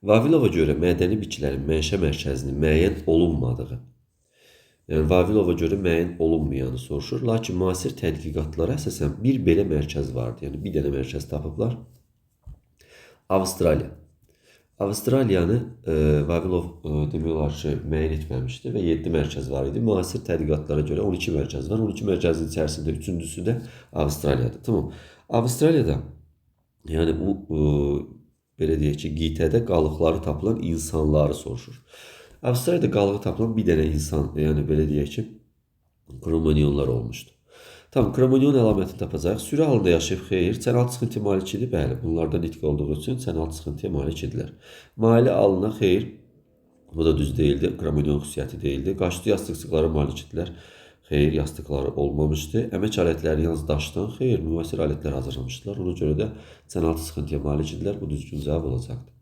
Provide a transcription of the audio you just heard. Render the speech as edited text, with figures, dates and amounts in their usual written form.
Vavilova görə mədəni bitkilərin mənşə mərkəzinin müəyyən olunmadığı, yəni Vavilova görə müəyyən olunmayanı soruşur. Lakin müasir tədqiqatlara əsasən bir belə mərkəz vardı. Yəni bir dənə mərkəz tapıblar. Avstraliya. Avstraliyanı Vavilov demək olar ki, müəyyən etməmişdi və 7 mərkəz var idi. Müasir tədqiqatlara görə 12 mərkəz var. 12 mərkəzin içərisində üçüncüsü də Avstraliyadır. Tamam. Avstraliyada yəni bu belə deyək ki, qitədə qalıqları tapılan insanları soruşur. Avstraliyada qalığı tapılan bir dənə insan, yəni belə deyək ki, kromanyonlar olmuşdu. Tamam, kromanyon əlamətini tapacaq. Sürü halında yaşayıb, xeyr. Çənaltı sıxıntıya malik idi, bəli. Bunlardan nitq olduğu üçün çənaltı sıxıntıya malik idilər. Maili alına, xeyr. Bu da düz değildi. Kromanyon xüsusiyyəti değildi. Qaşlı yastıqçıqlara malik idilər. Xeyr, yastıqları olmamışdı. Əmək alətləri yalnız daşdan, xeyr, müasir alətlər hazırlamışdılar. Ona görə də çənaltı sıxıntıya malik idilər. Bu düzgün cavab olacaqdı.